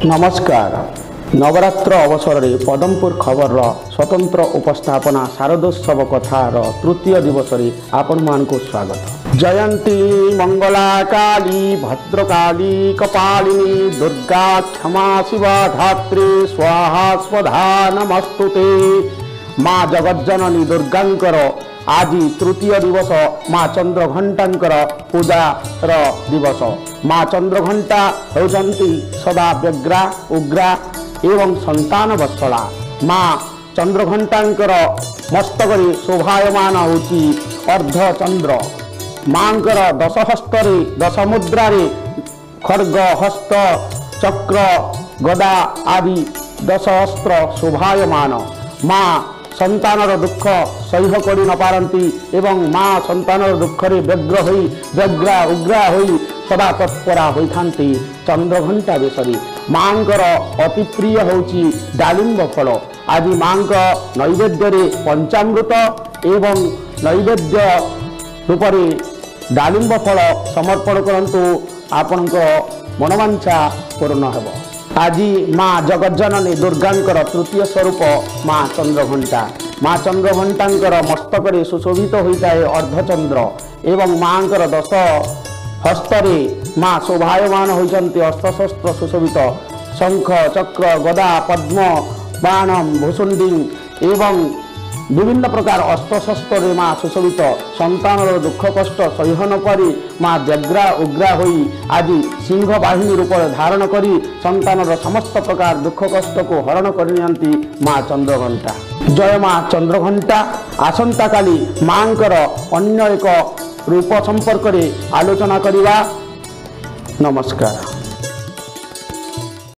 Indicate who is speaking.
Speaker 1: नमस्कार। नवरात्र अवसर में पदमपुर खबर स्वतंत्र उपस्थापना शारदोत्सव कथार तृतीय दिवस आपण मान को स्वागत। जयंती मंगला काली भद्रकाली कपालिनी दुर्गा क्षमा शिवा धात्री स्वाहा स्वधा नमस्तुते। माँ जगज्जननी दुर्गांकर आज तृतीय दिवस माँ चंद्रघंटांकर पूजार दिवस। माँ चंद्रघंटा होती सदा व्यग्रा उग्रा एवं संतान वत्सला। माँ चंद्रघंटांकर मस्तक शोभायमान होची अर्धचंद्र। मांकर दश हस्तरे दश मुद्रारे खड्ग हस्त चक्र गदा आदि दश अस्त्र शोभायमान। माँ संतानर दुख सह्य करि न पारती एवं माँ संतानर दुख रे व्यग्रा उग्रा होई सदा तत्परा होइथांती चंद्रघंटा बेसरी। मांकर अति प्रिय होची डालिंब फल। आज मांक नैवेद्य रे पंचामृत एवं नैवेद्य रूपरे डालिंब फल समर्पण करंतु आपणक मनोवांछा पूर्ण हेबो। आज माँ जगज्जननी दुर्गांकर तृतीय स्वरूप माँ चंद्रघंटा। माँ चंद्रघंटांकर मस्तक सुशोभित होता है अर्धचंद्र एवं माँकर दश हस्तरे माँ शोभायमान होती अस्त्रशस्त्र सुशोभित शंख चक्र गदा पद्म बाणम भूषुंडी एवं विभिन्न प्रकार अस्त्रशस्त्र माँ सुशोभित। संतान दुख कष्ट सह्य न करी माँ व्यग्रा उग्रा होई आज सिंह बाहिनी रूप धारण करी संतान समस्त प्रकार दुख कष्ट को हरण करनी माँ चंद्रघंटा। जय माँ चंद्रघंटा। आसंता काली माँकर अन्य एक रूप संपर्क रे आलोचना करिवा। नमस्कार।